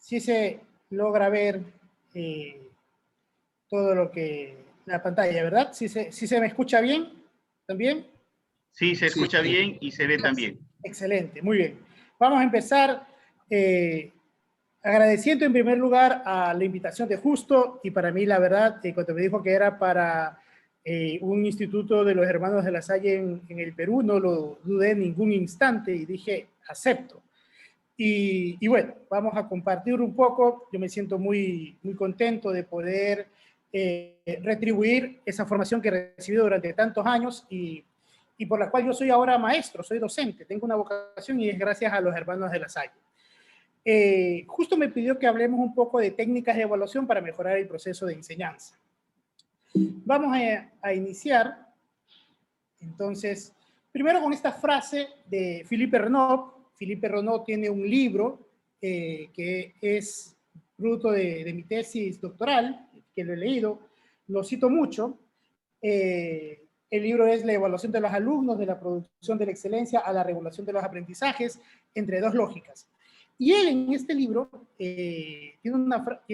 sí se logra ver todo lo que la pantalla, ¿verdad? ¿Sí se me escucha bien también? Sí, se escucha bien y se ve también. Excelente, muy bien. Vamos a empezar agradeciendo en primer lugar a la invitación de Justo, y para mí la verdad, cuando me dijo que era para un instituto de los hermanos de la Salle en el Perú, no lo dudé en ningún instante y dije, acepto. Y bueno, vamos a compartir un poco. Yo me siento muy contento de poder retribuir esa formación que he recibido durante tantos años y por la cual yo soy ahora maestro, soy docente, tengo una vocación y es gracias a los hermanos de la Salle. Justo me pidió que hablemos un poco de técnicas de evaluación para mejorar el proceso de enseñanza. Vamos a iniciar, entonces, primero con esta frase de Philippe Renaud. Philippe Renaud tiene un libro que es fruto de mi tesis doctoral, que lo he leído, lo cito mucho. El libro es La evaluación de los alumnos, de la producción de la excelencia a la regulación de los aprendizajes, entre dos lógicas. Y él en este libro tiene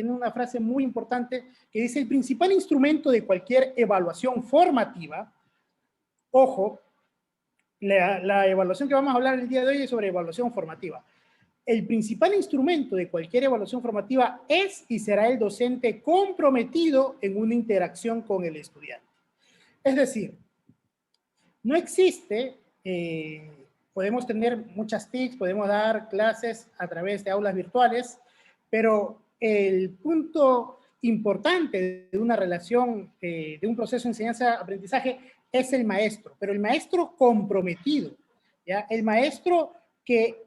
una frase muy importante que dice: el principal instrumento de cualquier evaluación formativa, ojo, la evaluación que vamos a hablar el día de hoy es sobre evaluación formativa. El principal instrumento de cualquier evaluación formativa es y será el docente comprometido en una interacción con el estudiante. Es decir, no existe, podemos tener muchas TICs, podemos dar clases a través de aulas virtuales, pero el punto importante de una relación, de un proceso de enseñanza-aprendizaje es el maestro, pero el maestro comprometido, ¿ya? El maestro que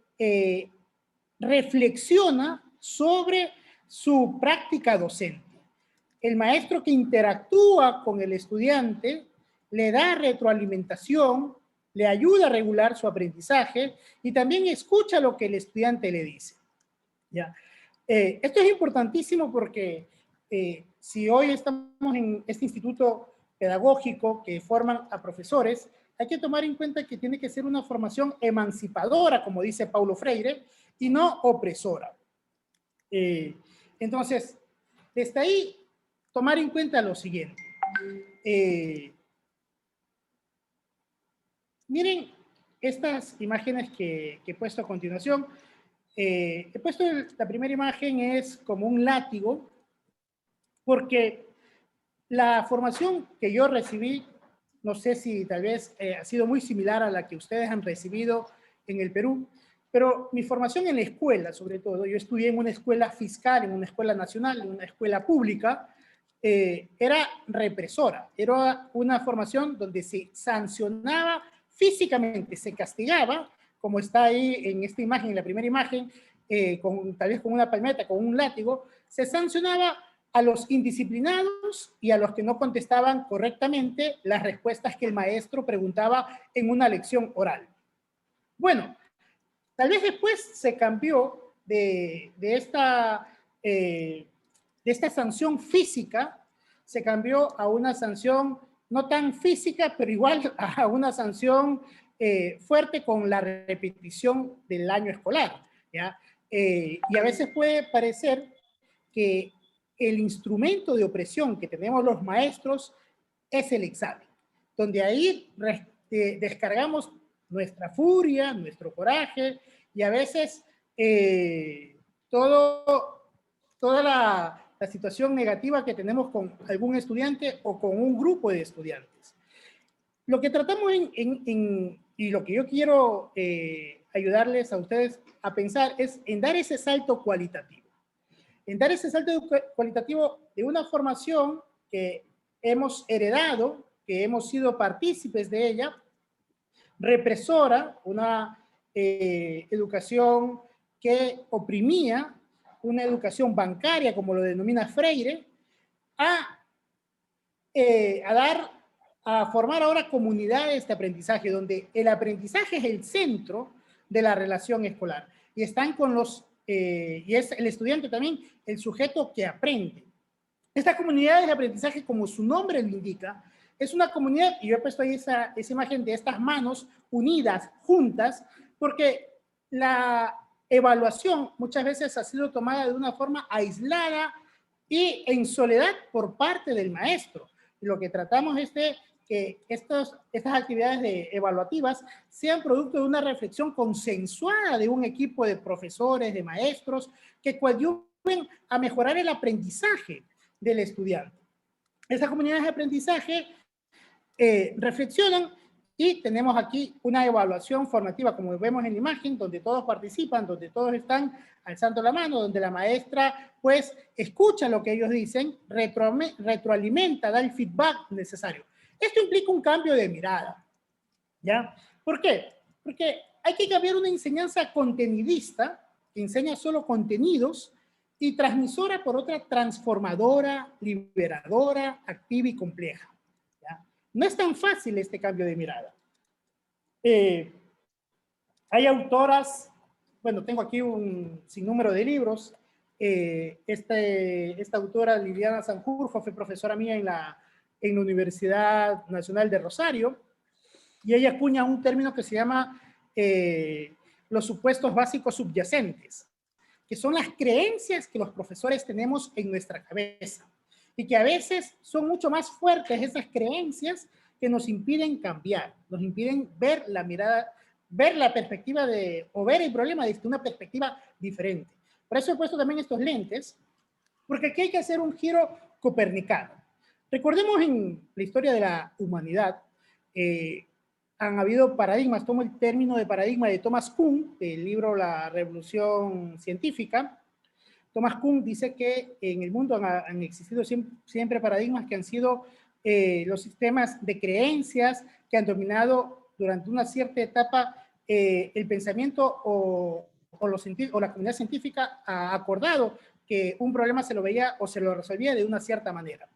reflexiona sobre su práctica docente. El maestro que interactúa con el estudiante, le da retroalimentación, le ayuda a regular su aprendizaje y también escucha lo que el estudiante le dice. ¿Ya? Esto es importantísimo porque si hoy estamos en este instituto pedagógico que forman a profesores, hay que tomar en cuenta que tiene que ser una formación emancipadora, como dice Paulo Freire, y no opresora. Entonces, desde ahí, tomar en cuenta lo siguiente. Miren estas imágenes que he puesto a continuación. He puesto la primera imagen es como un látigo, porque la formación que yo recibí, no sé si tal vez ha sido muy similar a la que ustedes han recibido en el Perú, pero mi formación en la escuela, sobre todo, yo estudié en una escuela fiscal, en una escuela nacional, en una escuela pública, era represora, era una formación donde se sancionaba físicamente, se castigaba, como está ahí en esta imagen, en la primera imagen, tal vez con una palmeta, con un látigo, se sancionaba a los indisciplinados y a los que no contestaban correctamente las respuestas que el maestro preguntaba en una lección oral. Bueno, tal vez después se cambió de esta sanción física, se cambió a una sanción no tan física, pero igual a una sanción fuerte con la repetición del año escolar, ¿ya? Y a veces puede parecer que el instrumento de opresión que tenemos los maestros es el examen, donde ahí descargamos nuestra furia, nuestro coraje, y a veces toda la situación negativa que tenemos con algún estudiante o con un grupo de estudiantes. Lo que tratamos y lo que yo quiero ayudarles a ustedes a pensar es en dar ese salto cualitativo. En dar ese salto cualitativo de una formación que hemos heredado, que hemos sido partícipes de ella, represora, una educación que oprimía, una educación bancaria, como lo denomina Freire, a formar ahora comunidades de aprendizaje, donde el aprendizaje es el centro de la relación escolar. Y están con y es el estudiante también el sujeto que aprende. Estas comunidades de aprendizaje, como su nombre lo indica, es una comunidad, y yo he puesto ahí esa imagen de estas manos unidas, juntas, porque evaluación muchas veces ha sido tomada de una forma aislada y en soledad por parte del maestro. Lo que tratamos es de que estas actividades evaluativas sean producto de una reflexión consensuada de un equipo de profesores, de maestros, que coadyuven a mejorar el aprendizaje del estudiante. Esas comunidades de aprendizaje reflexionan y tenemos aquí una evaluación formativa, como vemos en la imagen, donde todos participan, donde todos están alzando la mano, donde la maestra pues escucha lo que ellos dicen, retroalimenta, da el feedback necesario. Esto implica un cambio de mirada, ¿ya? ¿Por qué? Porque hay que cambiar una enseñanza contenidista, que enseña solo contenidos, y transmisora por otra transformadora, liberadora, activa y compleja. ¿Ya? No es tan fácil este cambio de mirada. Hay autoras, bueno, tengo aquí un sinnúmero de libros. Esta autora, Liliana Sanjurjo, fue profesora mía en la Universidad Nacional de Rosario, y ella acuña un término que se llama los supuestos básicos subyacentes, que son las creencias que los profesores tenemos en nuestra cabeza, y que a veces son mucho más fuertes esas creencias que nos impiden cambiar, nos impiden ver la mirada, ver la perspectiva o ver el problema desde una perspectiva diferente. Por eso he puesto también estos lentes, porque aquí hay que hacer un giro copernicano. Recordemos en la historia de la humanidad, han habido paradigmas. Tomo el término de paradigma de Thomas Kuhn, del libro La Revolución Científica. Thomas Kuhn dice que en el mundo han existido siempre paradigmas que han sido los sistemas de creencias que han dominado durante una cierta etapa el pensamiento o la comunidad científica ha acordado que un problema se lo veía o se lo resolvía de una cierta manera.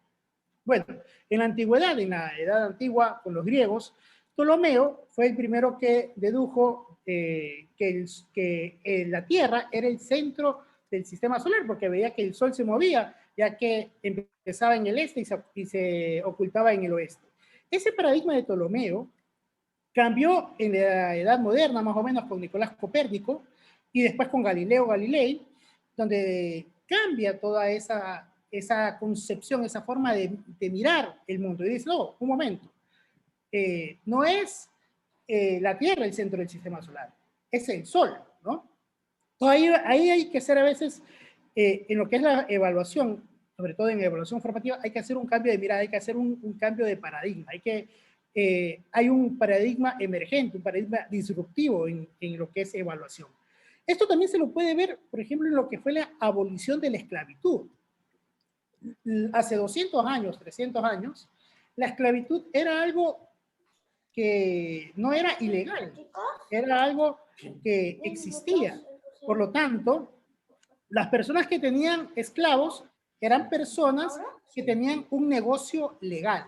Bueno, en la antigüedad, en la edad antigua, con los griegos, Ptolomeo fue el primero que dedujo que la Tierra era el centro del sistema solar, porque veía que el Sol se movía, ya que empezaba en el este y se ocultaba en el oeste. Ese paradigma de Ptolomeo cambió en la Edad Moderna, más o menos con Nicolás Copérnico, y después con Galileo Galilei, donde cambia toda esa concepción, esa forma de mirar el mundo. Y dice, no, un momento, no es la Tierra el centro del sistema solar, es el Sol, ¿no? Entonces ahí hay que hacer a veces, en lo que es la evaluación, sobre todo en evaluación formativa, hay que hacer un cambio de mirada, hay que hacer un cambio de paradigma, hay un paradigma emergente, un paradigma disruptivo en lo que es evaluación. Esto también se lo puede ver, por ejemplo, en lo que fue la abolición de la esclavitud. Hace 200 años, 300 años, la esclavitud era algo que no era ilegal, era algo que existía. Por lo tanto, las personas que tenían esclavos eran personas que tenían un negocio legal.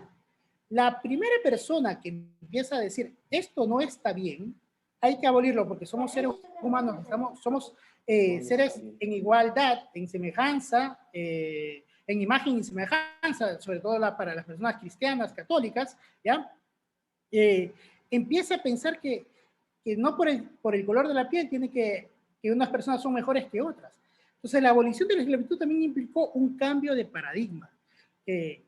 La primera persona que empieza a decir esto no está bien, hay que abolirlo porque somos seres humanos, somos seres en igualdad, en semejanza, en imagen y semejanza, sobre todo para las personas cristianas, católicas, ¿ya? Empieza a pensar que no por el color de la piel tiene que unas personas son mejores que otras. Entonces la abolición de la esclavitud también implicó un cambio de paradigma.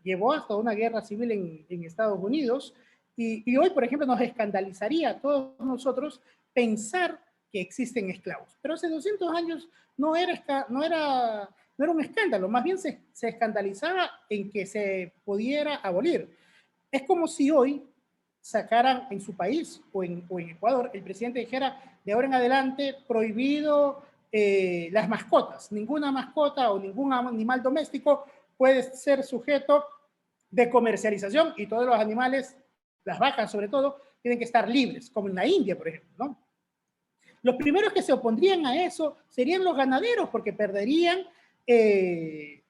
Llevó hasta una guerra civil en Estados Unidos y hoy, por ejemplo, nos escandalizaría a todos nosotros pensar que existen esclavos. Pero hace 200 años no era un escándalo, más bien se escandalizaba en que se pudiera abolir. Es como si hoy sacaran en su país o en Ecuador, el presidente dijera de ahora en adelante prohibido las mascotas. Ninguna mascota o ningún animal doméstico puede ser sujeto de comercialización y todos los animales, las vacas sobre todo, tienen que estar libres, como en la India, por ejemplo, ¿no? Los primeros que se opondrían a eso serían los ganaderos porque perderían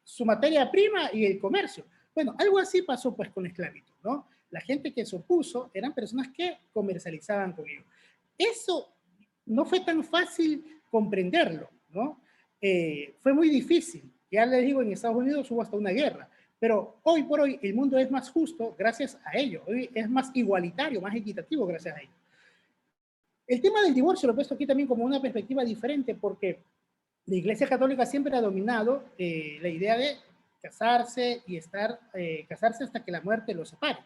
su materia prima y el comercio. Bueno, algo así pasó pues con la esclavitud, ¿no? La gente que se opuso eran personas que comercializaban con ello. Eso no fue tan fácil comprenderlo, ¿no? Fue muy difícil. Ya les digo, en Estados Unidos hubo hasta una guerra, pero hoy por hoy el mundo es más justo gracias a ello. Hoy es más igualitario, más equitativo gracias a ello. El tema del divorcio lo he puesto aquí también como una perspectiva diferente porque la Iglesia Católica siempre ha dominado la idea de casarse y casarse hasta que la muerte los separe.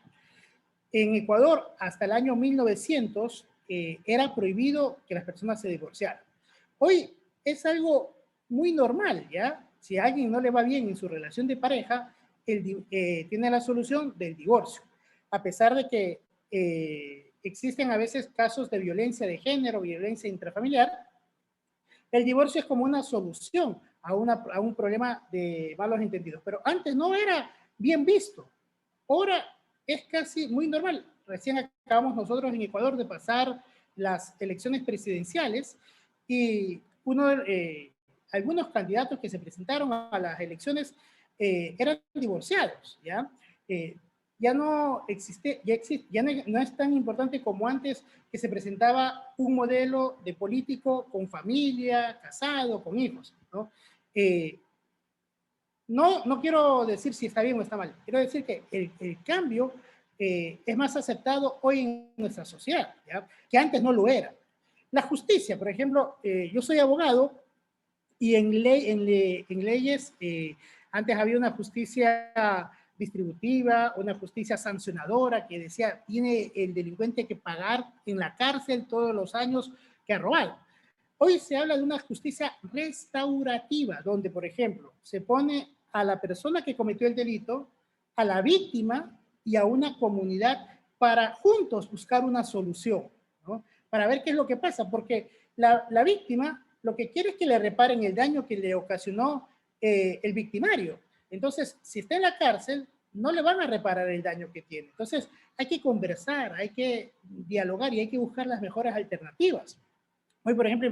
En Ecuador, hasta el año 1900, era prohibido que las personas se divorciaran. Hoy es algo muy normal, ¿ya? Si a alguien no le va bien en su relación de pareja, tiene la solución del divorcio. A pesar de que existen a veces casos de violencia de género, violencia intrafamiliar, el divorcio es como una solución a un problema de malos entendidos. Pero antes no era bien visto. Ahora es casi muy normal. Recién acabamos nosotros en Ecuador de pasar las elecciones presidenciales y algunos candidatos que se presentaron a las elecciones eran divorciados, ¿ya? Ya no existe, ya no es tan importante como antes que se presentaba un modelo de político con familia, casado, con hijos, ¿no? No quiero decir si está bien o está mal, quiero decir que el cambio es más aceptado hoy en nuestra sociedad, ¿ya? Que antes no lo era. La justicia, por ejemplo, yo soy abogado y en leyes, antes había una justicia distributiva, una justicia sancionadora que decía, tiene el delincuente que pagar en la cárcel todos los años que ha robado. Hoy se habla de una justicia restaurativa, donde, por ejemplo, se pone a la persona que cometió el delito, a la víctima y a una comunidad para juntos buscar una solución, ¿no? Para ver qué es lo que pasa, porque la víctima lo que quiere es que le reparen el daño que le ocasionó el victimario. Entonces, si está en la cárcel, no le van a reparar el daño que tiene. Entonces, hay que conversar, hay que dialogar y hay que buscar las mejores alternativas. Hoy, por ejemplo,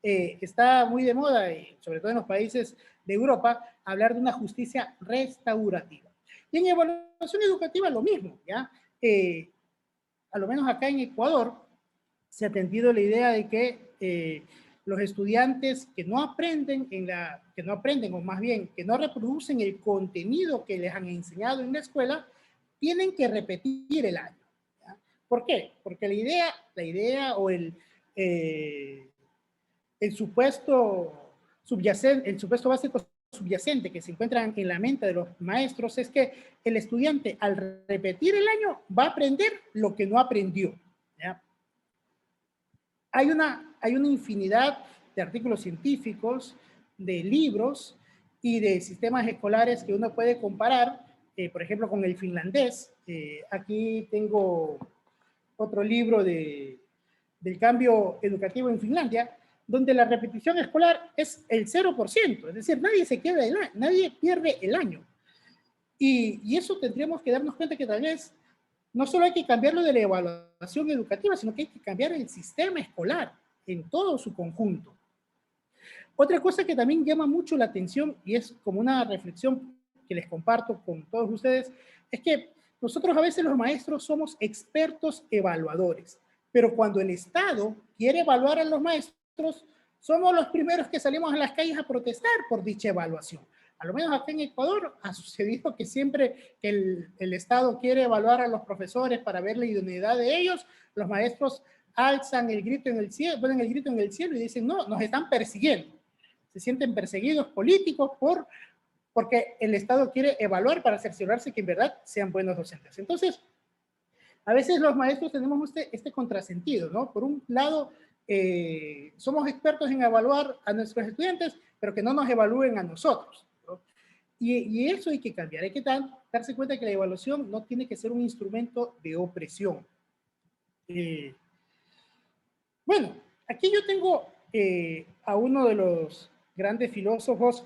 está muy de moda, y sobre todo en los países de Europa, hablar de una justicia restaurativa. Y en evaluación educativa lo mismo, ¿ya? A lo menos acá en Ecuador se ha atendido la idea de que los estudiantes que no aprenden o más bien que no reproducen el contenido que les han enseñado en la escuela, tienen que repetir el año, ¿ya? ¿Por qué? Porque la idea o el supuesto básico subyacente que se encuentra en la mente de los maestros es que el estudiante al repetir el año va a aprender lo que no aprendió, ¿ya? Hay una infinidad de artículos científicos, de libros y de sistemas escolares que uno puede comparar, por ejemplo, con el finlandés. Aquí tengo otro libro del cambio educativo en Finlandia, donde la repetición escolar es el 0%, es decir, nadie pierde el año. Y eso tendríamos que darnos cuenta que tal vez no solo hay que cambiarlo de la evaluación educativa, sino que hay que cambiar el sistema escolar en todo su conjunto. Otra cosa que también llama mucho la atención y es como una reflexión que les comparto con todos ustedes, es que nosotros a veces los maestros somos expertos evaluadores, pero cuando el Estado quiere evaluar a los maestros, somos los primeros que salimos a las calles a protestar por dicha evaluación. A lo menos acá en Ecuador ha sucedido que siempre que el Estado quiere evaluar a los profesores para ver la idoneidad de ellos, los maestros alzan el grito en el cielo, ponen el grito en el cielo y dicen, no, nos están persiguiendo. Se sienten perseguidos políticos porque el Estado quiere evaluar para cerciorarse que en verdad sean buenos docentes. Entonces, a veces los maestros tenemos este contrasentido, ¿no? Por un lado, somos expertos en evaluar a nuestros estudiantes, pero que no nos evalúen a nosotros, ¿no? Y eso hay que cambiar, hay que darse cuenta que la evaluación no tiene que ser un instrumento de opresión. Bueno, aquí yo tengo a uno de los grandes filósofos,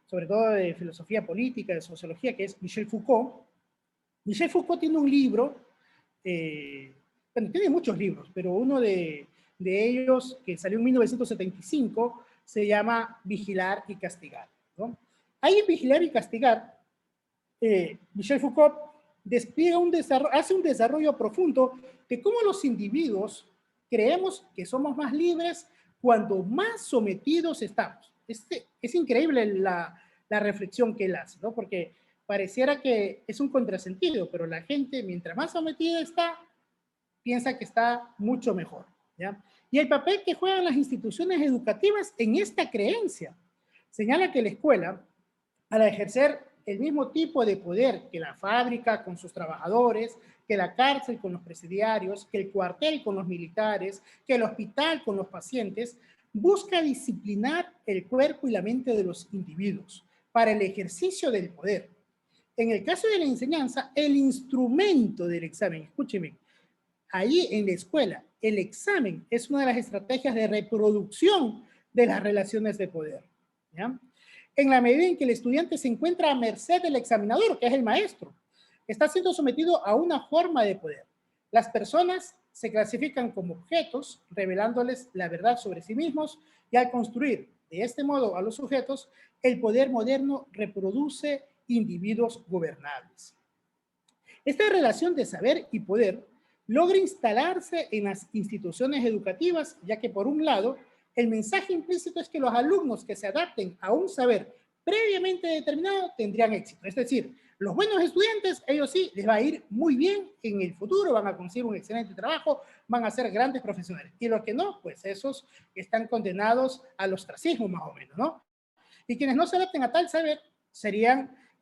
sobre todo de filosofía política, de sociología, que es Michel Foucault. Michel Foucault tiene un libro, bueno, tiene muchos libros, pero uno de ellos, que salió en 1975, se llama Vigilar y Castigar, ¿no? Ahí en Vigilar y Castigar, Michel Foucault hace un desarrollo profundo de cómo los individuos creemos que somos más libres cuando más sometidos estamos. Es increíble la reflexión que él hace, ¿no? Porque pareciera que es un contrasentido, pero la gente, mientras más sometida está, piensa que está mucho mejor, ¿ya? Y el papel que juegan las instituciones educativas en esta creencia. Señala que la escuela, al ejercer el mismo tipo de poder que la fábrica con sus trabajadores, que la cárcel con los presidiarios, que el cuartel con los militares, que el hospital con los pacientes, busca disciplinar el cuerpo y la mente de los individuos para el ejercicio del poder. En el caso de la enseñanza, el instrumento del examen, escúcheme, ahí en la escuela, el examen es una de las estrategias de reproducción de las relaciones de poder, ¿ya? En la medida en que el estudiante se encuentra a merced del examinador, que es el maestro, está siendo sometido a una forma de poder. Las personas se clasifican como objetos, revelándoles la verdad sobre sí mismos, y al construir de este modo a los sujetos, el poder moderno reproduce individuos gobernables. Esta relación de saber y poder logra instalarse en las instituciones educativas, ya que por un lado, el mensaje implícito es que los alumnos que se adapten a un saber previamente determinado tendrían éxito. Es decir, los buenos estudiantes, ellos sí, les va a ir muy bien en el futuro, van a conseguir un excelente trabajo, van a ser grandes profesionales. Y los que no, pues esos están condenados al ostracismo más o menos, ¿no? Y quienes no se adapten a tal saber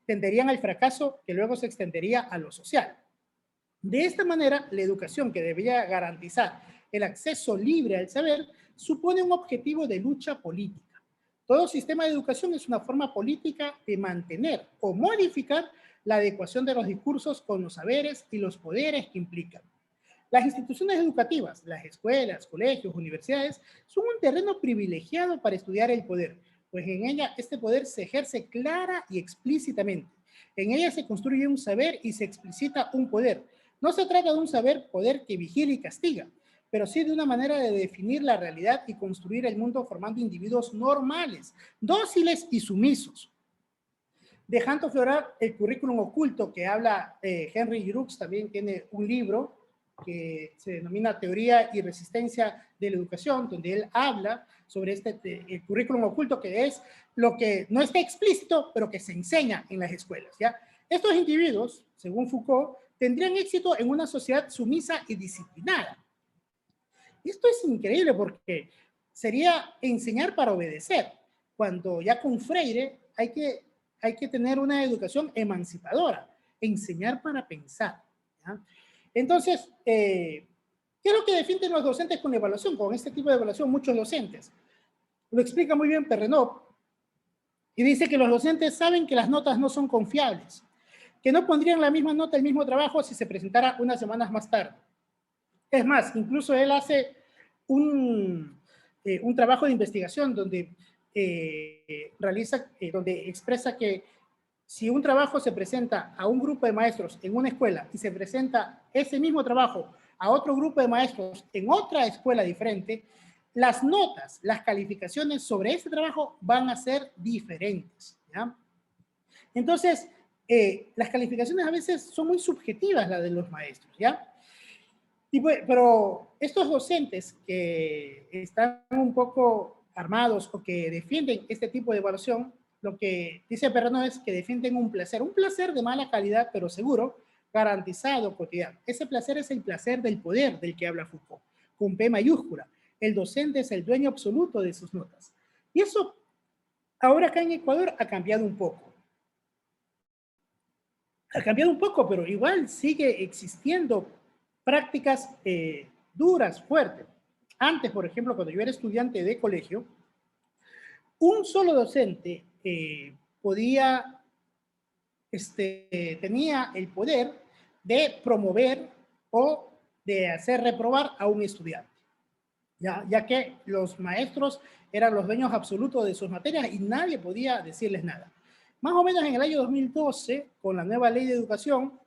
tenderían al fracaso que luego se extendería a lo social. De esta manera, la educación que debería garantizar el acceso libre al saber supone un objetivo de lucha política. Todo sistema de educación es una forma política de mantener o modificar la adecuación de los discursos con los saberes y los poderes que implican. Las instituciones educativas, las escuelas, colegios, universidades, son un terreno privilegiado para estudiar el poder, pues en ella este poder se ejerce clara y explícitamente. En ella se construye un saber y se explicita un poder. No se trata de un saber-poder que vigila y castiga, pero sí de una manera de definir la realidad y construir el mundo formando individuos normales, dóciles y sumisos. Dejando aflorar el currículum oculto que habla Henry Giroux, también tiene un libro que se denomina Teoría y Resistencia de la Educación, donde él habla sobre el currículum oculto, que es lo que no está explícito, pero que se enseña en las escuelas, ¿ya? Estos individuos, según Foucault, tendrían éxito en una sociedad sumisa y disciplinada. Esto es increíble porque sería enseñar para obedecer, cuando ya con Freire hay que tener una educación emancipadora, enseñar para pensar, ¿ya? Entonces, ¿qué es lo que defienden los docentes con la evaluación? Con este tipo de evaluación, muchos docentes. Lo explica muy bien Perrenot y dice que los docentes saben que las notas no son confiables, que no pondrían la misma nota, el mismo trabajo si se presentara unas semanas más tarde. Es más, incluso él hace un trabajo de investigación donde donde expresa que si un trabajo se presenta a un grupo de maestros en una escuela y se presenta ese mismo trabajo a otro grupo de maestros en otra escuela diferente, las notas, las calificaciones sobre ese trabajo van a ser diferentes, ¿ya? Entonces, las calificaciones a veces son muy subjetivas, las de los maestros, ¿ya? Pero estos docentes que están un poco armados o que defienden este tipo de evaluación, lo que dice Perrano es que defienden un placer de mala calidad, pero seguro, garantizado, cotidiano. Ese placer es el placer del poder del que habla Foucault, con P mayúscula. El docente es el dueño absoluto de sus notas. Y eso, ahora acá en Ecuador, ha cambiado un poco. Ha cambiado un poco, pero igual sigue existiendo prácticas duras, fuertes. Antes, por ejemplo, cuando yo era estudiante de colegio, un solo docente tenía el poder de promover o de hacer reprobar a un estudiante, ya que los maestros eran los dueños absolutos de sus materias y nadie podía decirles nada. Más o menos en el año 2012, con la nueva ley de educación,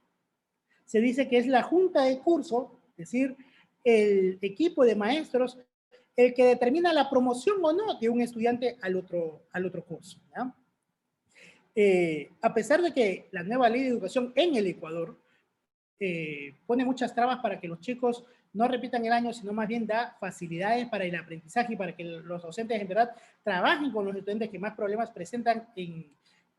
se dice que es la junta de curso, es decir, el equipo de maestros, el que determina la promoción o no de un estudiante al otro curso, ¿ya? A pesar de que la nueva ley de educación en el Ecuador pone muchas trabas para que los chicos no repitan el año, sino más bien da facilidades para el aprendizaje y para que los docentes en verdad trabajen con los estudiantes que más problemas presentan,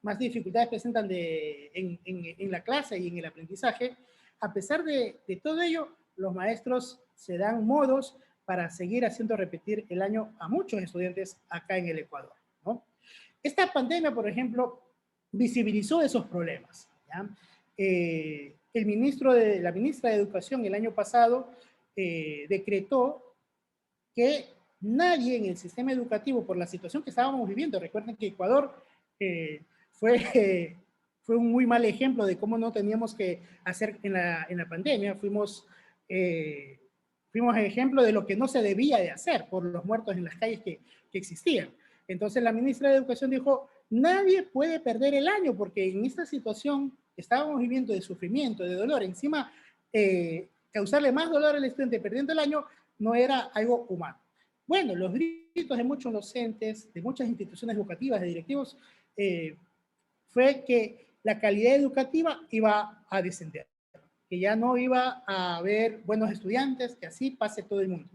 más dificultades presentan en la clase y en el aprendizaje. A pesar de todo ello, los maestros se dan modos para seguir haciendo repetir el año a muchos estudiantes acá en el Ecuador, ¿no? Esta pandemia, por ejemplo, visibilizó esos problemas, ¿ya? La ministra de Educación el año pasado decretó que nadie en el sistema educativo, por la situación que estábamos viviendo, recuerden que Ecuador fue un muy mal ejemplo de cómo no teníamos que hacer en la pandemia, fuimos ejemplo de lo que no se debía de hacer por los muertos en las calles que existían. Entonces la ministra de Educación dijo, nadie puede perder el año, porque en esta situación que estábamos viviendo de sufrimiento, de dolor, encima causarle más dolor al estudiante perdiendo el año, no era algo humano. Bueno, los gritos de muchos docentes, de muchas instituciones educativas, de directivos, fue que la calidad educativa iba a descender, que ya no iba a haber buenos estudiantes, que así pase todo el mundo.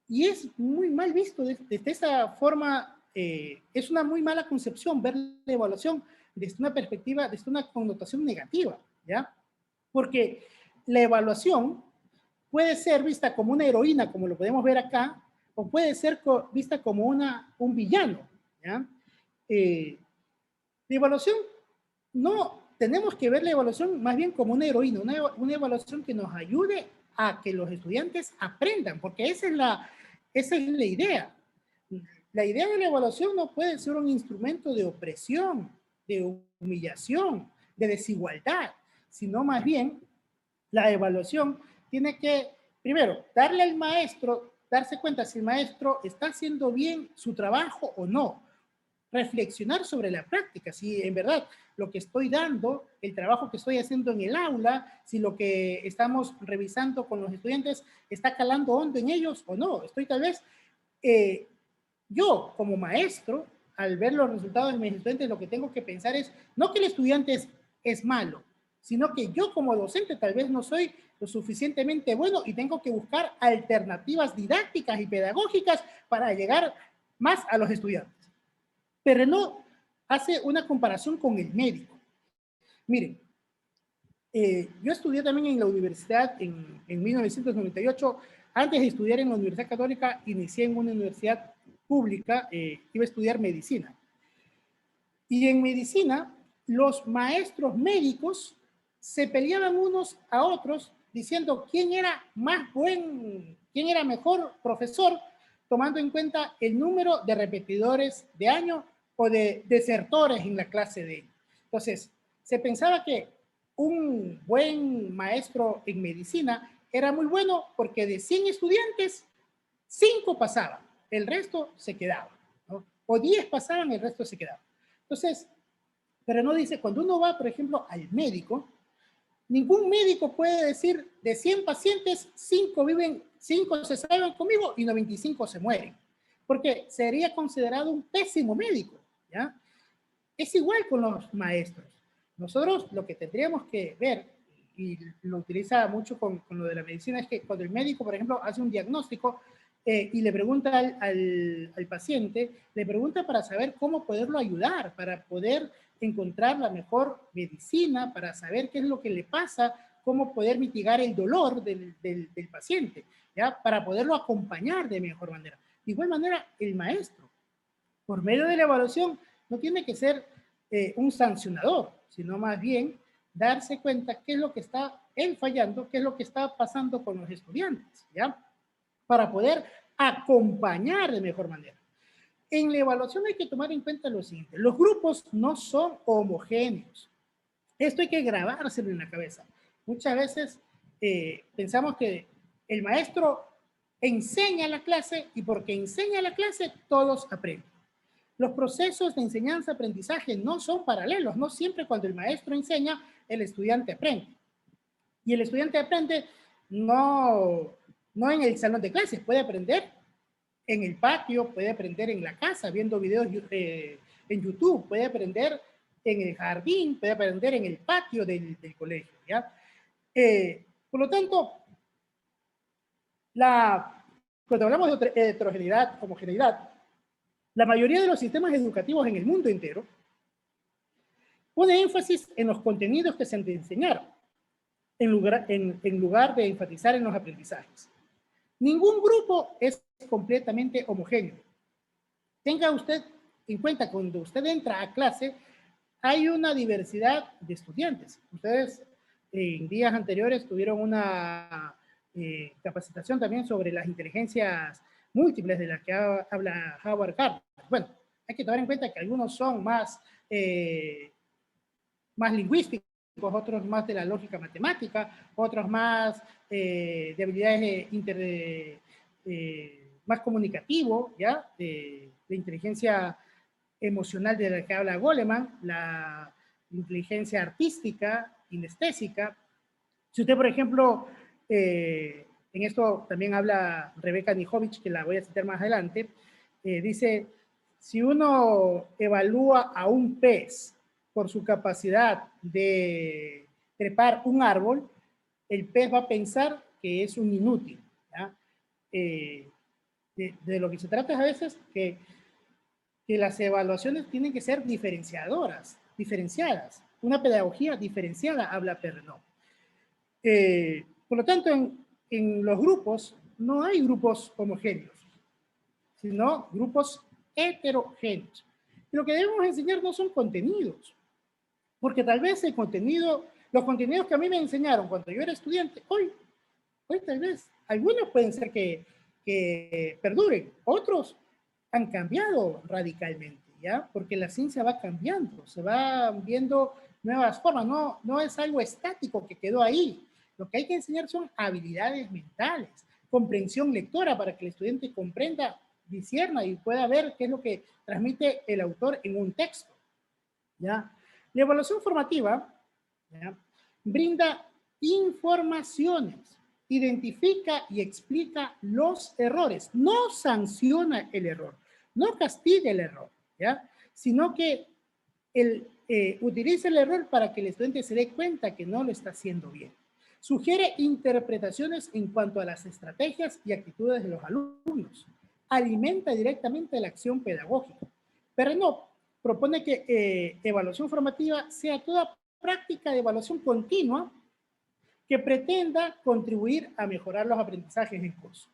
Y es muy mal visto desde esa forma, es una muy mala concepción ver la evaluación desde una perspectiva, desde una connotación negativa, ¿ya? Porque la evaluación puede ser vista como una heroína, como lo podemos ver acá, o puede ser vista como un villano, ¿ya? La evaluación, no, tenemos que ver la evaluación más bien como una heroína, una evaluación que nos ayude a que los estudiantes aprendan, porque esa es la idea. La idea de la evaluación no puede ser un instrumento de opresión, de humillación, de desigualdad, sino más bien la evaluación tiene que, primero, darle al maestro, darse cuenta si el maestro está haciendo bien su trabajo o no, reflexionar sobre la práctica, si en verdad lo que estoy dando, el trabajo que estoy haciendo en el aula, si lo que estamos revisando con los estudiantes está calando hondo en ellos o no. Estoy tal vez, yo como maestro, al ver los resultados de mis estudiantes, lo que tengo que pensar es, no que el estudiante es malo, sino que yo como docente tal vez no soy lo suficientemente bueno y tengo que buscar alternativas didácticas y pedagógicas para llegar más a los estudiantes. Pero no hace una comparación con el médico. Miren, yo estudié también en la universidad en 1998. Antes de estudiar en la Universidad Católica, inicié en una universidad pública, iba a estudiar medicina. Y en medicina, los maestros médicos se peleaban unos a otros diciendo quién era quién era mejor profesor, tomando en cuenta el número de repetidores de año o de desertores en la clase de él. Entonces, se pensaba que un buen maestro en medicina era muy bueno porque de 100 estudiantes, 5 pasaban, el resto se quedaba, ¿no? O 10 pasaban, el resto se quedaba. Entonces, pero no dice, cuando uno va, por ejemplo, al médico, ningún médico puede decir, de 100 pacientes, 5 se salvan conmigo y 95 se mueren, porque sería considerado un pésimo médico, ¿ya? Es igual con los maestros. Nosotros lo que tendríamos que ver, y lo utiliza mucho con lo de la medicina, es que cuando el médico, por ejemplo, hace un diagnóstico y le pregunta al paciente, le pregunta para saber cómo poderlo ayudar, para poder encontrar la mejor medicina, para saber qué es lo que le pasa, cómo poder mitigar el dolor del paciente, ¿ya? Para poderlo acompañar de mejor manera. De igual manera, el maestro, por medio de la evaluación, no tiene que ser un sancionador, sino más bien darse cuenta qué es lo que está él fallando, qué es lo que está pasando con los estudiantes, ¿ya? Para poder acompañar de mejor manera. En la evaluación hay que tomar en cuenta lo siguiente, los grupos no son homogéneos. Esto hay que grabárselo en la cabeza. Muchas veces pensamos que el maestro enseña la clase y porque enseña la clase todos aprenden. Los procesos de enseñanza-aprendizaje no son paralelos, no siempre cuando el maestro enseña, el estudiante aprende. Y el estudiante aprende no en el salón de clases, puede aprender en el patio, puede aprender en la casa, viendo videos en YouTube, puede aprender en el jardín, puede aprender en el patio del colegio, ¿ya? Por lo tanto, cuando hablamos de heterogeneidad, homogeneidad, la mayoría de los sistemas educativos en el mundo entero pone énfasis en los contenidos que se enseñaron. en lugar de enfatizar en los aprendizajes. Ningún grupo es completamente homogéneo. Tenga usted en cuenta, cuando usted entra a clase, hay una diversidad de estudiantes. Ustedes en días anteriores tuvieron una capacitación también sobre las inteligencias múltiples de las que habla Howard Gardner. Bueno, hay que tomar en cuenta que algunos son más lingüísticos, otros más de la lógica matemática, otros más de habilidades más comunicativo, ¿ya? De inteligencia emocional de la que habla Goleman, la inteligencia artística, kinestésica. Si usted, por ejemplo, en esto también habla Rebeca Nijovic, que la voy a citar más adelante, dice, si uno evalúa a un pez por su capacidad de trepar un árbol, el pez va a pensar que es un inútil. ¿Ya? De lo que se trata es a veces que las evaluaciones tienen que ser diferenciadas. Una pedagogía diferenciada, habla Perrenot. Por lo tanto, en los grupos no hay grupos homogéneos, sino grupos heterogéneos. Lo que debemos enseñar no son contenidos, porque tal vez los contenidos que a mí me enseñaron cuando yo era estudiante, hoy tal vez, algunos pueden ser que perduren, otros han cambiado radicalmente, ¿ya? Porque la ciencia va cambiando, se van viendo nuevas formas, no es algo estático que quedó ahí. Lo que hay que enseñar son habilidades mentales, comprensión lectora para que el estudiante comprenda, discierna y pueda ver qué es lo que transmite el autor en un texto, ¿ya? La evaluación formativa, ¿ya?, brinda informaciones, identifica y explica los errores, no sanciona el error, no castiga el error, ¿ya?, sino que utiliza el error para que el estudiante se dé cuenta que no lo está haciendo bien. Sugiere interpretaciones en cuanto a las estrategias y actitudes de los alumnos. Alimenta directamente la acción pedagógica. Perrenot propone que evaluación formativa sea toda práctica de evaluación continua que pretenda contribuir a mejorar los aprendizajes en curso.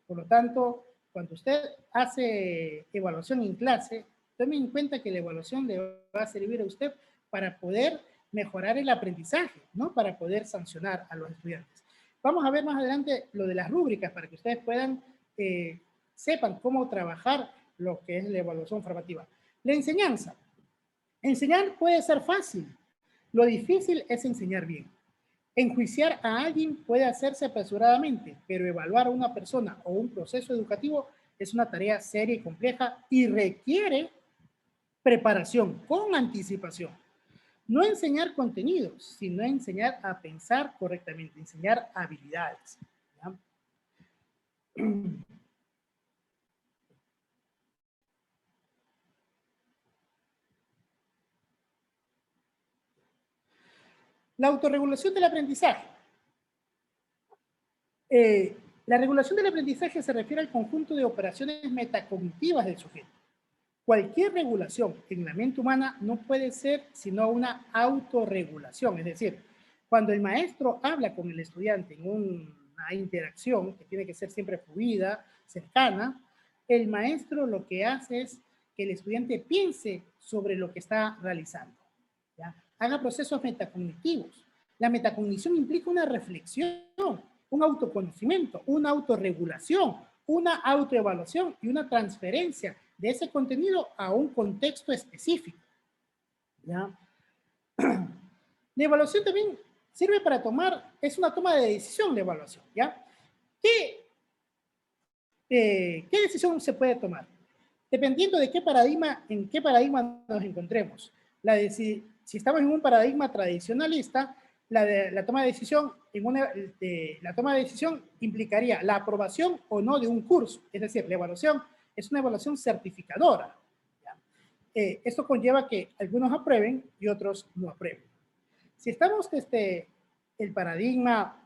Por lo tanto, cuando usted hace evaluación en clase, tome en cuenta que la evaluación le va a servir a usted para poder mejorar el aprendizaje, ¿no? Para poder sancionar a los estudiantes. Vamos a ver más adelante lo de las rúbricas para que ustedes puedan, sepan cómo trabajar lo que es la evaluación formativa. La enseñanza. Enseñar puede ser fácil. Lo difícil es enseñar bien. Enjuiciar a alguien puede hacerse apresuradamente, pero evaluar a una persona o un proceso educativo es una tarea seria y compleja y requiere preparación con anticipación. No enseñar contenidos, sino enseñar a pensar correctamente, enseñar habilidades, ¿ya? La autorregulación del aprendizaje. La regulación del aprendizaje se refiere al conjunto de operaciones metacognitivas del sujeto. Cualquier regulación en la mente humana no puede ser sino una autorregulación, es decir, cuando el maestro habla con el estudiante en una interacción que tiene que ser siempre fluida, cercana, el maestro lo que hace es que el estudiante piense sobre lo que está realizando, ¿ya? Haga procesos metacognitivos. La metacognición implica una reflexión, un autoconocimiento, una autorregulación, una autoevaluación y una transferencia de ese contenido a un contexto específico, ¿ya? La evaluación también sirve para es una toma de decisión de evaluación, ¿ya? ¿Qué decisión se puede tomar? Dependiendo de en qué paradigma nos encontremos. Si estamos en un paradigma tradicionalista, la toma de decisión implicaría la aprobación o no de un curso, es decir, la evaluación es una evaluación certificadora, ¿ya? Esto conlleva que algunos aprueben y otros no aprueben. Si estamos desde el paradigma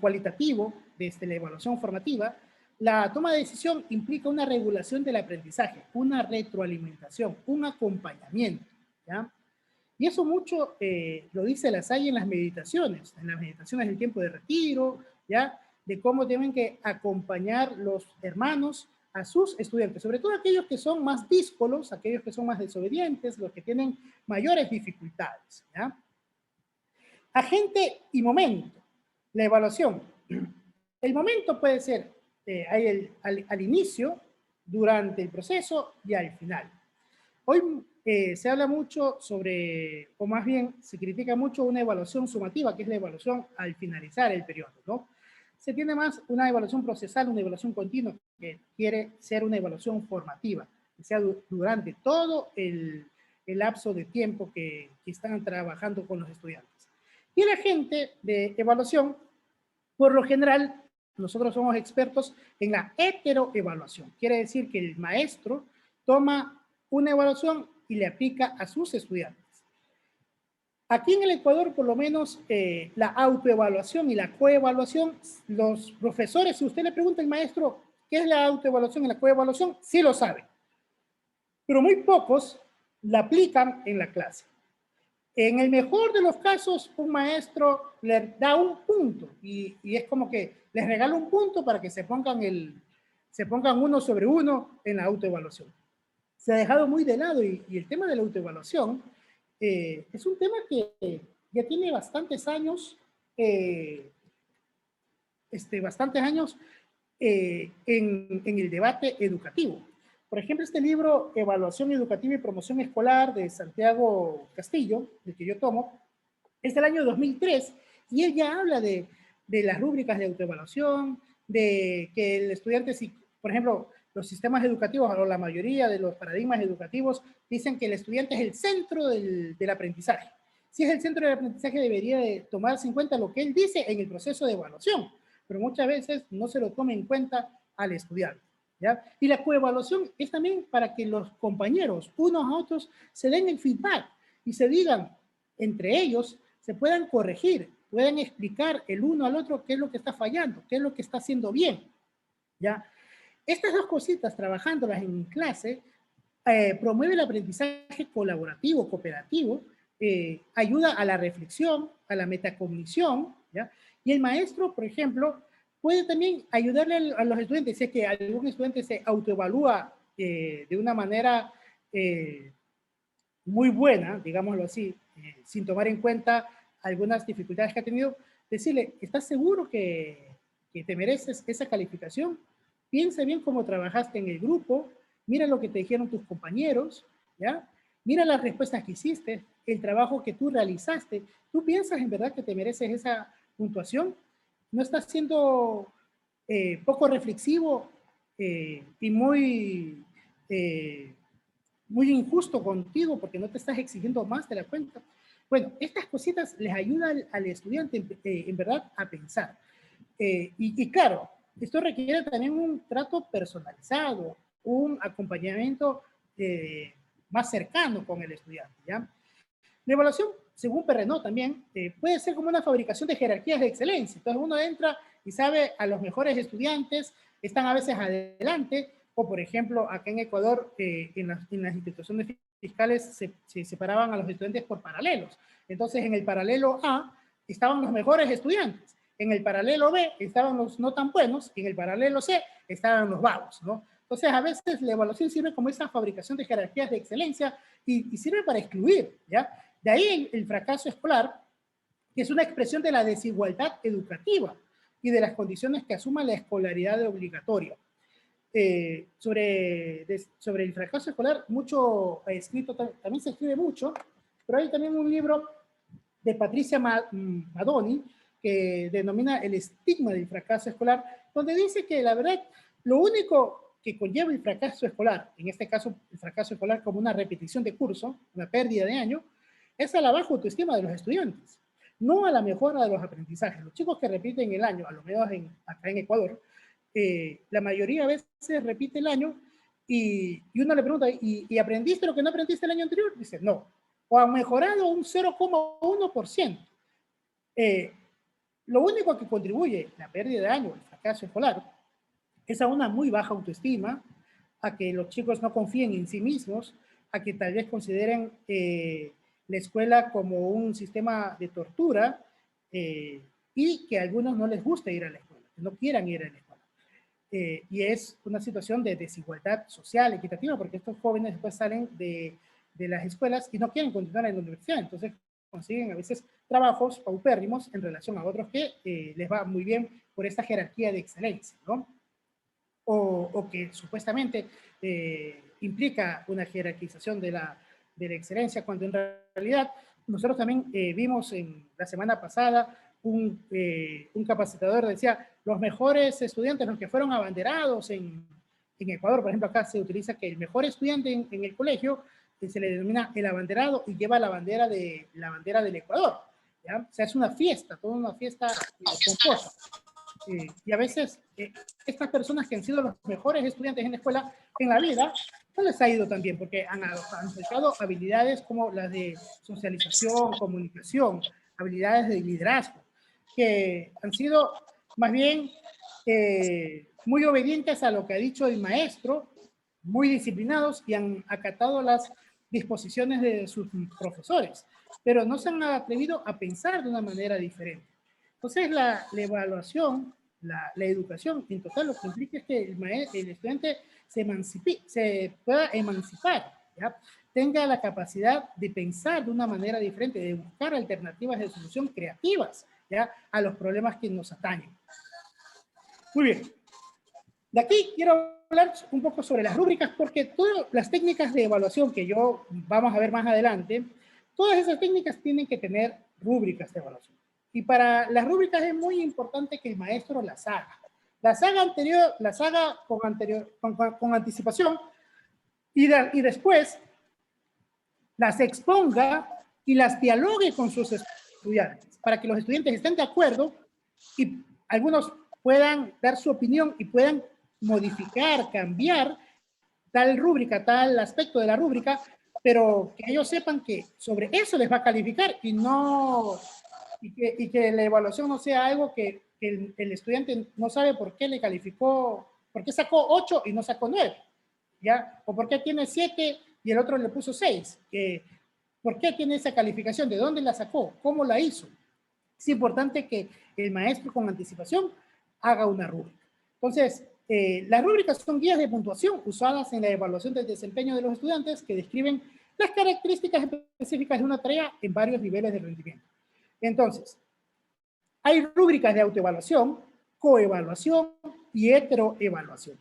cualitativo, desde la evaluación formativa, la toma de decisión implica una regulación del aprendizaje, una retroalimentación, un acompañamiento, ¿ya? Y eso mucho lo dice Lasalle en las meditaciones del tiempo de retiro, ¿ya? De cómo tienen que acompañar los hermanos a sus estudiantes, sobre todo aquellos que son más díscolos, aquellos que son más desobedientes, los que tienen mayores dificultades, ¿ya? Agente y momento. La evaluación. El momento puede ser al inicio, durante el proceso y al final. Hoy se habla mucho sobre, o más bien se critica mucho una evaluación sumativa, que es la evaluación al finalizar el periodo, ¿no? Se tiene más una evaluación procesal, una evaluación continua, que quiere ser una evaluación formativa, que sea durante todo el lapso de tiempo que están trabajando con los estudiantes. Y el agente de evaluación, por lo general, nosotros somos expertos en la heteroevaluación. Quiere decir que el maestro toma una evaluación y le aplica a sus estudiantes. Aquí en el Ecuador, por lo menos, la autoevaluación y la coevaluación, los profesores, si usted le pregunta al maestro qué es la autoevaluación y la coevaluación, sí lo saben. Pero muy pocos la aplican en la clase. En el mejor de los casos, un maestro le da un punto y es como que les regala un punto para que se pongan uno sobre uno en la autoevaluación. Se ha dejado muy de lado y el tema de la autoevaluación es un tema que ya tiene bastantes años, en el debate educativo. Por ejemplo, este libro, Evaluación Educativa y Promoción Escolar, de Santiago Castillo, del que yo tomo, es del año 2003, y él ya habla de las rúbricas de autoevaluación, de que el estudiante, si, por ejemplo, los sistemas educativos, o la mayoría de los paradigmas educativos, dicen que el estudiante es el centro del aprendizaje. Si es el centro del aprendizaje, debería de tomarse en cuenta lo que él dice en el proceso de evaluación, pero muchas veces no se lo toma en cuenta al estudiante, ¿ya? Y la coevaluación es también para que los compañeros, unos a otros, se den el feedback y se digan entre ellos, se puedan corregir, puedan explicar el uno al otro qué es lo que está fallando, qué es lo que está haciendo bien, ¿ya? Estas dos cositas, trabajándolas en clase, promueve el aprendizaje colaborativo, cooperativo, ayuda a la reflexión, a la metacognición, ¿ya? Y el maestro, por ejemplo, puede también ayudarle a los estudiantes, si es que algún estudiante se autoevalúa de una manera muy buena, digámoslo así, sin tomar en cuenta algunas dificultades que ha tenido, decirle, ¿estás seguro que te mereces esa calificación? Piensa bien cómo trabajaste en el grupo, mira lo que te dijeron tus compañeros, ¿ya? Mira las respuestas que hiciste, el trabajo que tú realizaste. ¿Tú piensas en verdad que te mereces esa puntuación? ¿No estás siendo poco reflexivo y muy injusto contigo porque no te estás exigiendo más de la cuenta? Bueno, estas cositas les ayudan al estudiante en verdad a pensar. Y claro, esto requiere también un trato personalizado, un acompañamiento más cercano con el estudiante, ¿ya? La evaluación, según Perrenot también, puede ser como una fabricación de jerarquías de excelencia. Entonces uno entra y sabe a los mejores estudiantes, están a veces adelante, o por ejemplo, acá en Ecuador, en las instituciones fiscales se separaban a los estudiantes por paralelos. Entonces en el paralelo A estaban los mejores estudiantes, en el paralelo B estaban los no tan buenos, y en el paralelo C estaban los vagos, ¿no? Entonces, a veces la evaluación sirve como esa fabricación de jerarquías de excelencia y sirve para excluir, ¿ya? De ahí el fracaso escolar, que es una expresión de la desigualdad educativa y de las condiciones que asuma la escolaridad obligatoria. Sobre el fracaso escolar, mucho escrito, también se escribe mucho, pero hay también un libro de Patricia Madoni que denomina el estigma del fracaso escolar, donde dice que la verdad, lo único que conlleva el fracaso escolar, en este caso el fracaso escolar como una repetición de curso, una pérdida de año, es a la baja autoestima de los estudiantes, no a la mejora de los aprendizajes. Los chicos que repiten el año, a lo menos acá en Ecuador, la mayoría de veces repite el año y uno le pregunta, ¿y aprendiste lo que no aprendiste el año anterior? Dice, no. O han mejorado un 0,1%. Lo único que contribuye la pérdida de año, el fracaso escolar, es a una muy baja autoestima, a que los chicos no confíen en sí mismos, a que tal vez consideren la escuela como un sistema de tortura y que a algunos no les gusta ir a la escuela, que no quieran ir a la escuela. Y es una situación de desigualdad social, equitativa, porque estos jóvenes después salen de las escuelas y no quieren continuar en la universidad, entonces consiguen a veces trabajos paupérrimos en relación a otros que les va muy bien por esta jerarquía de excelencia, ¿no? O que supuestamente implica una jerarquización de la excelencia, cuando en realidad nosotros también vimos en la semana pasada un capacitador decía, los mejores estudiantes, los que fueron abanderados en Ecuador, por ejemplo, acá se utiliza que el mejor estudiante en el colegio se le denomina el abanderado y lleva la bandera del Ecuador, ¿ya? O sea, es una fiesta, toda una fiesta pomposa. Y a veces estas personas que han sido los mejores estudiantes en la escuela, en la vida, no les ha ido tan bien, porque han sacado habilidades como las de socialización, comunicación, habilidades de liderazgo, que han sido más bien muy obedientes a lo que ha dicho el maestro, muy disciplinados y han acatado las disposiciones de sus profesores, pero no se han atrevido a pensar de una manera diferente. Entonces, la evaluación, la educación, en total, lo que implica es que el estudiante se pueda emancipar, ¿ya? Tenga la capacidad de pensar de una manera diferente, de buscar alternativas de solución creativas, ¿ya? A los problemas que nos atañen. Muy bien. De aquí quiero hablar un poco sobre las rúbricas, porque todas las técnicas de evaluación que vamos a ver más adelante, todas esas técnicas tienen que tener rúbricas de evaluación. Y para las rúbricas es muy importante que el maestro las haga. Las haga con anticipación y después las exponga y las dialogue con sus estudiantes, para que los estudiantes estén de acuerdo y algunos puedan dar su opinión y puedan modificar, cambiar tal rúbrica, tal aspecto de la rúbrica, pero que ellos sepan que sobre eso les va a calificar y que la evaluación no sea algo que el estudiante no sabe por qué le calificó, por qué sacó 8 y no sacó 9, ¿ya? O por qué tiene 7 y el otro le puso 6. ¿Por qué tiene esa calificación? ¿De dónde la sacó? ¿Cómo la hizo? Es importante que el maestro con anticipación haga una rúbrica. Entonces, las rúbricas son guías de puntuación usadas en la evaluación del desempeño de los estudiantes que describen las características específicas de una tarea en varios niveles de rendimiento. Entonces, hay rúbricas de autoevaluación, coevaluación y heteroevaluación.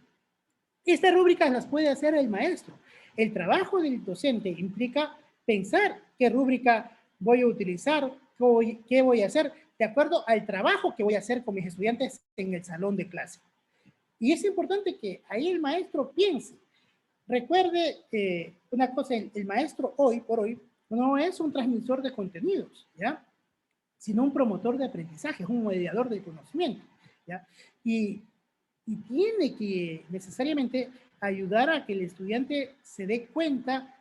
Estas rúbricas las puede hacer el maestro. El trabajo del docente implica pensar qué rúbrica voy a utilizar, qué voy a hacer, de acuerdo al trabajo que voy a hacer con mis estudiantes en el salón de clase. Y es importante que ahí el maestro piense. Recuerde una cosa, el maestro hoy por hoy no es un transmisor de contenidos, ¿ya? Sino un promotor de aprendizaje, es un mediador del conocimiento, ¿ya? Y tiene que necesariamente ayudar a que el estudiante se dé cuenta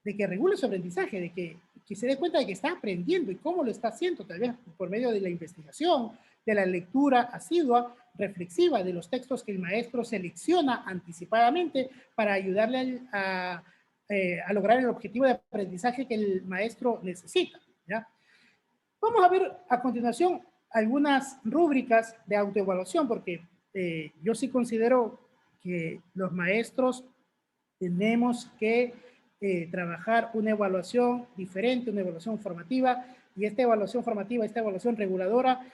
de que regule su aprendizaje, de que se dé cuenta de que está aprendiendo y cómo lo está haciendo, tal vez por medio de la investigación, de la lectura asidua, reflexiva de los textos que el maestro selecciona anticipadamente para ayudarle a lograr el objetivo de aprendizaje que el maestro necesita, ¿ya? Vamos a ver a continuación algunas rúbricas de autoevaluación, porque yo sí considero que los maestros tenemos que trabajar una evaluación diferente, una evaluación formativa, y esta evaluación formativa, esta evaluación reguladora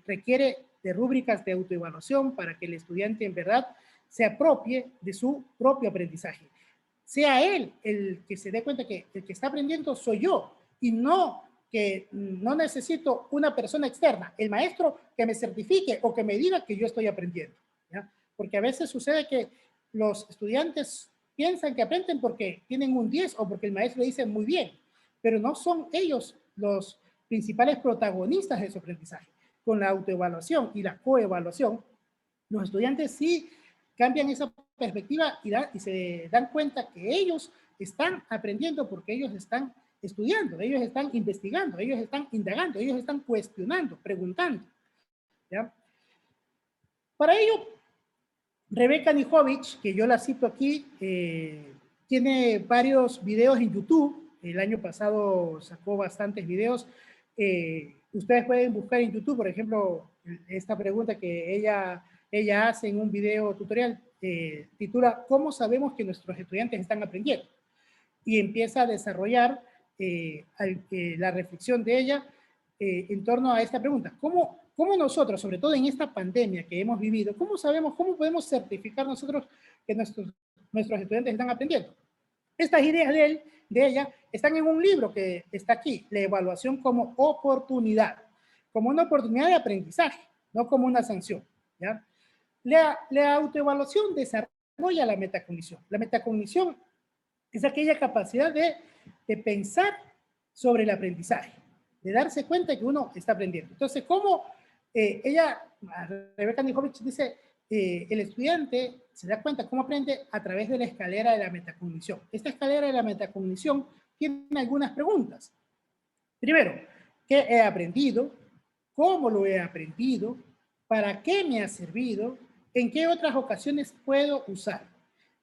requiere de rúbricas de autoevaluación para que el estudiante en verdad se apropie de su propio aprendizaje. Sea él el que se dé cuenta que el que está aprendiendo soy yo, y no que no necesito una persona externa, el maestro que me certifique o que me diga que yo estoy aprendiendo, ¿ya? Porque a veces sucede que los estudiantes piensan que aprenden porque tienen un 10 o porque el maestro dice muy bien, pero no son ellos los principales protagonistas de su aprendizaje. Con la autoevaluación y la coevaluación, los estudiantes sí cambian esa perspectiva y se dan cuenta que ellos están aprendiendo porque ellos están estudiando, ellos están investigando, ellos están indagando, ellos están cuestionando, preguntando, ¿ya? Para ello, Rebeca Nijovic, que yo la cito aquí, tiene varios videos en YouTube el año pasado sacó bastantes videos. Ustedes pueden buscar en YouTube, por ejemplo, esta pregunta que ella hace en un video tutorial, titula ¿Cómo sabemos que nuestros estudiantes están aprendiendo? Y empieza a desarrollar la reflexión de ella en torno a esta pregunta. ¿Cómo nosotros, sobre todo en esta pandemia que hemos vivido, cómo sabemos, cómo podemos certificar nosotros que nuestros estudiantes están aprendiendo? Estas ideas de ella están en un libro que está aquí, La evaluación como oportunidad, como una oportunidad de aprendizaje, no como una sanción, ¿ya? La autoevaluación desarrolla la metacognición. La metacognición es aquella capacidad de pensar sobre el aprendizaje, de darse cuenta que uno está aprendiendo. Entonces, ¿cómo Rebeca Nijovic dice, el estudiante se da cuenta cómo aprende a través de la escalera de la metacognición? Esta escalera de la metacognición tiene algunas preguntas. Primero, ¿qué he aprendido? ¿Cómo lo he aprendido? ¿Para qué me ha servido? ¿En qué otras ocasiones puedo usar?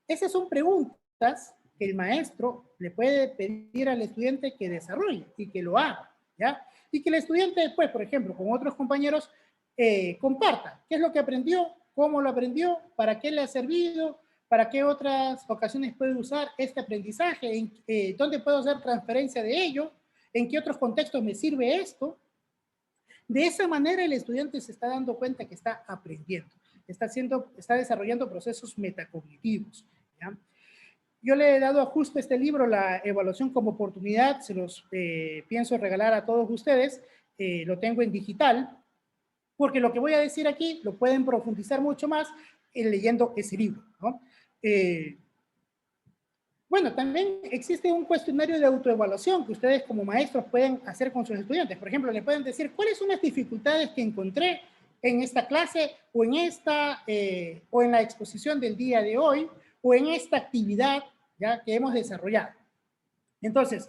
Esas son preguntas que el maestro le puede pedir al estudiante que desarrolle y que lo haga, ¿ya? Y que el estudiante después, por ejemplo, con otros compañeros, comparta qué es lo que aprendió, cómo lo aprendió, para qué le ha servido, para qué otras ocasiones puede usar este aprendizaje, dónde puedo hacer transferencia de ello, en qué otros contextos me sirve esto. De esa manera el estudiante se está dando cuenta que está aprendiendo, está desarrollando procesos metacognitivos, ¿ya? Yo le he dado justo este libro, La evaluación como oportunidad, se los pienso regalar a todos ustedes, lo tengo en digital, porque lo que voy a decir aquí lo pueden profundizar mucho más leyendo ese libro, ¿no? Bueno, también existe un cuestionario de autoevaluación que ustedes como maestros pueden hacer con sus estudiantes. Por ejemplo, le pueden decir, ¿cuáles son las dificultades que encontré en esta clase o o en la exposición del día de hoy o en esta actividad ya que hemos desarrollado? Entonces,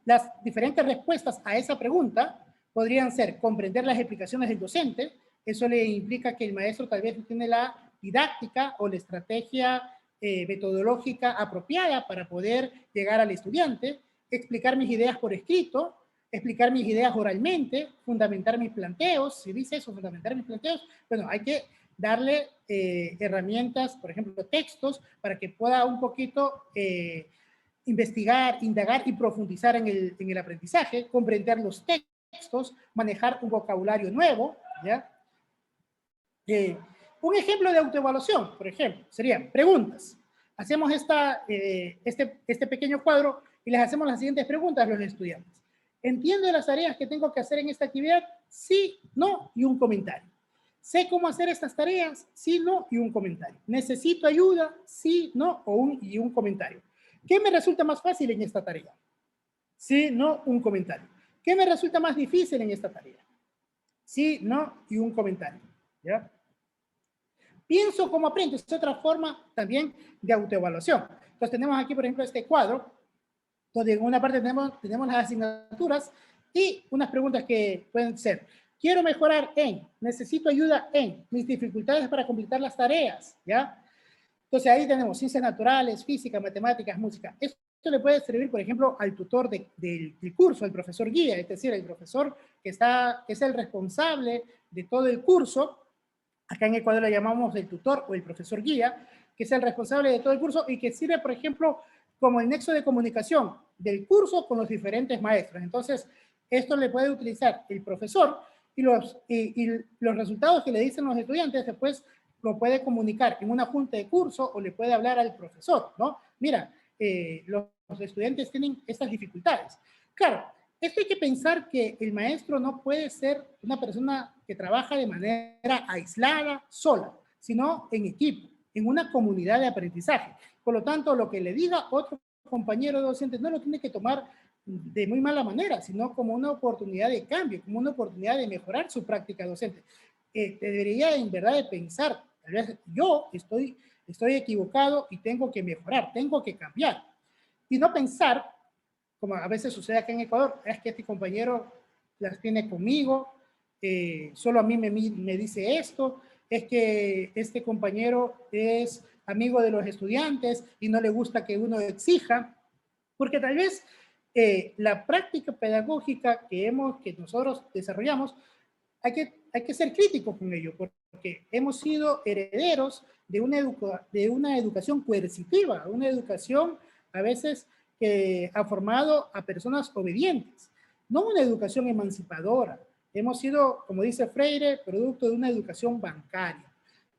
las diferentes respuestas a esa pregunta podrían ser comprender las explicaciones del docente. Eso le implica que el maestro tal vez no tiene la didáctica o la estrategia metodológica apropiada para poder llegar al estudiante, explicar mis ideas por escrito, explicar mis ideas oralmente, fundamentar mis planteos. Si dice eso, fundamentar mis planteos, bueno, hay que darle herramientas, por ejemplo, textos, para que pueda un poquito investigar, indagar y profundizar en el aprendizaje, comprender los textos, manejar un vocabulario nuevo, ¿ya? Un ejemplo de autoevaluación, por ejemplo, serían preguntas. Hacemos este pequeño cuadro y les hacemos las siguientes preguntas a los estudiantes. ¿Entiendo las tareas que tengo que hacer en esta actividad? Sí, no y un comentario. ¿Sé cómo hacer estas tareas? Sí, no y un comentario. ¿Necesito ayuda? Sí, no y un comentario. ¿Qué me resulta más fácil en esta tarea? Sí, no, un comentario. ¿Qué me resulta más difícil en esta tarea? Sí, no y un comentario. ¿Ya? Pienso cómo aprendo. Es otra forma también de autoevaluación. Entonces tenemos aquí, por ejemplo, este cuadro, donde en una parte tenemos las asignaturas y unas preguntas que pueden ser: quiero mejorar en, necesito ayuda en, mis dificultades para completar las tareas, ¿ya? Entonces ahí tenemos ciencias naturales, física, matemáticas, música. Esto le puede servir, por ejemplo, al tutor del curso, al profesor guía, es decir, el profesor que es el responsable de todo el curso. Acá en Ecuador le llamamos el tutor o el profesor guía, que es el responsable de todo el curso y que sirve, por ejemplo, como el nexo de comunicación del curso con los diferentes maestros. Entonces, esto le puede utilizar el profesor y los resultados que le dicen los estudiantes después lo puede comunicar en una junta de curso o le puede hablar al profesor, ¿no? Mira, los estudiantes tienen estas dificultades. Claro, esto hay que pensar que el maestro no puede ser una persona que trabaja de manera aislada, sola, sino en equipo, en una comunidad de aprendizaje. Por lo tanto, lo que le diga otro compañero docente no lo tiene que tomar de muy mala manera, sino como una oportunidad de cambio, como una oportunidad de mejorar su práctica docente. Debería en verdad de pensar, tal vez yo estoy equivocado y tengo que mejorar, tengo que cambiar. Y no pensar, como a veces sucede acá en Ecuador, es que este compañero las tiene conmigo, solo a mí me dice esto, es que este compañero es amigo de los estudiantes y no le gusta que uno exija, porque tal vez la práctica pedagógica que nosotros desarrollamos, hay que ser críticos con ello, porque hemos sido herederos de una educación coercitiva, una educación a veces que ha formado a personas obedientes, no una educación emancipadora. Hemos sido, como dice Freire, producto de una educación bancaria.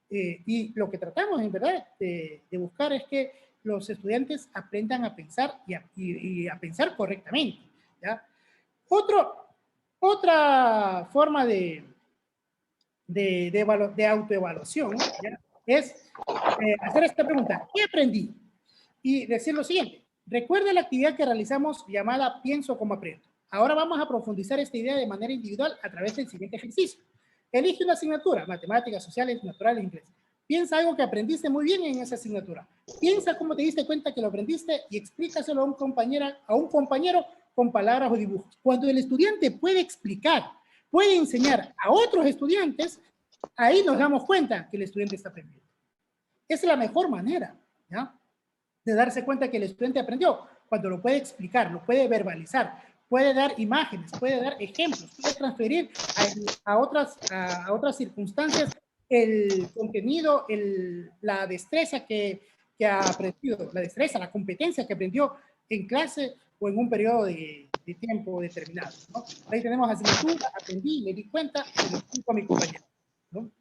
Y lo que tratamos, en verdad, de buscar es que los estudiantes aprendan a pensar y a pensar correctamente, ¿ya? Otra forma de autoevaluación, ¿ya? Es hacer esta pregunta: ¿qué aprendí? Y decir lo siguiente: recuerda la actividad que realizamos llamada pienso como aprendo. Ahora vamos a profundizar esta idea de manera individual a través del siguiente ejercicio. Elige una asignatura: matemáticas, sociales, naturales, inglés. Piensa algo que aprendiste muy bien en esa asignatura. Piensa cómo te diste cuenta que lo aprendiste y explícaselo a un compañero con palabras o dibujos. Cuando el estudiante puede explicar, puede enseñar a otros estudiantes, ahí nos damos cuenta que el estudiante está aprendiendo. Esa es la mejor manera, ¿ya?, de darse cuenta que el estudiante aprendió, cuando lo puede explicar, lo puede verbalizar, puede dar imágenes, puede dar ejemplos, puede transferir a otras circunstancias el contenido, la destreza que ha aprendido, la destreza, la competencia que aprendió en clase o en un periodo de tiempo determinado, ¿no? Ahí tenemos asignatura, aprendí, me di cuenta, se lo explico a mi compañero, ¿no?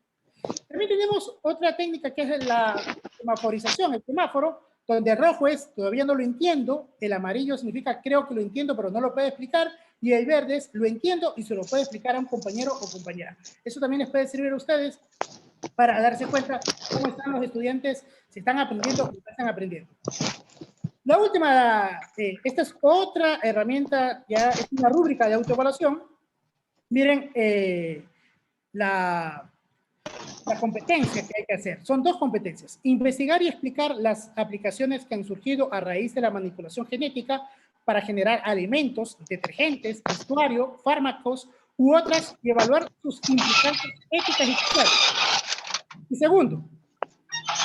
También tenemos otra técnica que es la semaforización, el semáforo, donde el rojo es todavía no lo entiendo, el amarillo significa creo que lo entiendo pero no lo puedo explicar, y el verde es lo entiendo y se lo puede explicar a un compañero o compañera. Eso también les puede servir a ustedes para darse cuenta cómo están los estudiantes, si están aprendiendo o no están aprendiendo. La última, esta es otra herramienta, ya es una rúbrica de autoevaluación. Miren, la competencia que hay que hacer. Son dos competencias: investigar y explicar las aplicaciones que han surgido a raíz de la manipulación genética para generar alimentos, detergentes, vestuario, fármacos u otras, y evaluar sus implicancias éticas y sociales. Y segundo,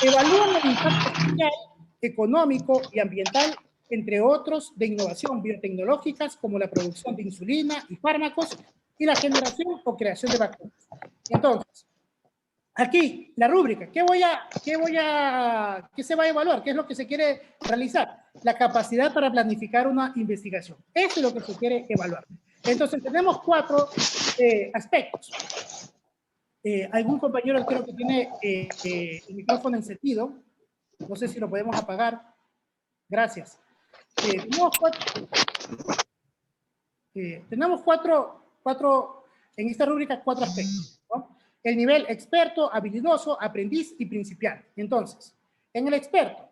evalúan el impacto social, económico y ambiental, entre otros, de innovación biotecnológicas como la producción de insulina y fármacos y la generación o creación de vacunas. Entonces, aquí, la rúbrica: ¿qué se va a evaluar? ¿Qué es lo que se quiere realizar? La capacidad para planificar una investigación. Eso es lo que se quiere evaluar. Entonces, tenemos 4 aspectos. Algún compañero creo que tiene el micrófono encendido. No sé si lo podemos apagar. Gracias. Tenemos cuatro, en esta rúbrica, 4 aspectos, ¿no? El nivel experto, habilidoso, aprendiz y principiante. Entonces, en el experto,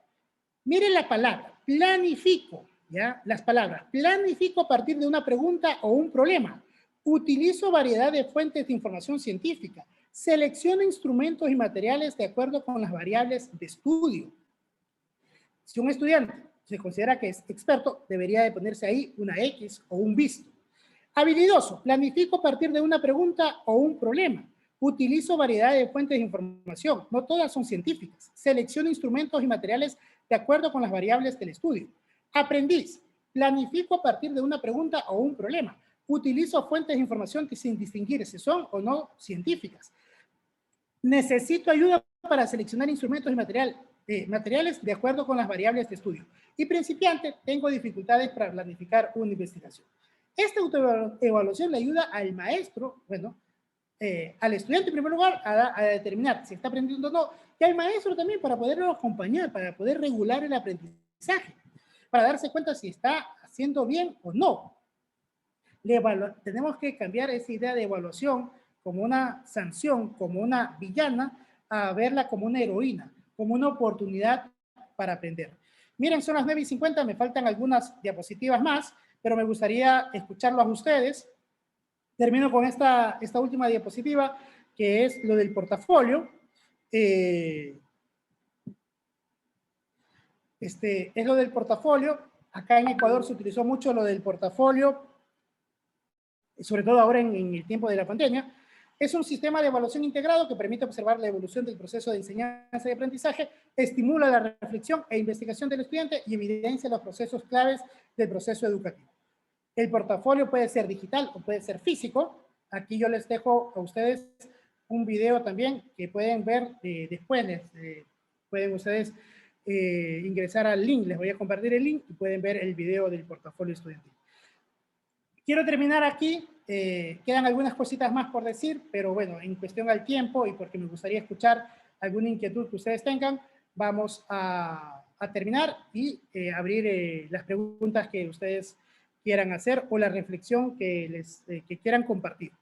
miren la palabra planifico, ¿ya? Las palabras: planifico a partir de una pregunta o un problema. Utilizo variedad de fuentes de información científica. Selecciono instrumentos y materiales de acuerdo con las variables de estudio. Si un estudiante se considera que es experto, debería de ponerse ahí una X o un visto. Habilidoso: planifico a partir de una pregunta o un problema. Utilizo variedad de fuentes de información, no todas son científicas. Selecciono instrumentos y materiales de acuerdo con las variables del estudio. Aprendiz: planifico a partir de una pregunta o un problema. Utilizo fuentes de información que, sin distinguir si son o no científicas. Necesito ayuda para seleccionar instrumentos y materiales de acuerdo con las variables de estudio. Y principiante: tengo dificultades para planificar una investigación. Esta autoevaluación le ayuda al maestro, al estudiante en primer lugar a determinar si está aprendiendo o no, y al maestro también para poderlo acompañar, para poder regular el aprendizaje, para darse cuenta si está haciendo bien o no. Tenemos que cambiar esa idea de evaluación como una sanción, como una villana, a verla como una heroína, como una oportunidad para aprender. Miren, son las 9:50, me faltan algunas diapositivas más, pero me gustaría escucharlos a ustedes. Termino con esta última diapositiva, que es lo del portafolio. Es lo del portafolio. Acá en Ecuador se utilizó mucho lo del portafolio, sobre todo ahora en el tiempo de la pandemia. Es un sistema de evaluación integrado que permite observar la evolución del proceso de enseñanza y aprendizaje, estimula la reflexión e investigación del estudiante y evidencia los procesos claves del proceso educativo. El portafolio puede ser digital o puede ser físico. Aquí yo les dejo a ustedes un video también que pueden ver después. Pueden ustedes ingresar al link, les voy a compartir el link y pueden ver el video del portafolio estudiantil. Quiero terminar aquí, quedan algunas cositas más por decir, pero bueno, en cuestión al tiempo y porque me gustaría escuchar alguna inquietud que ustedes tengan, vamos a terminar y abrir las preguntas que ustedes quieran hacer o la reflexión que quieran compartir.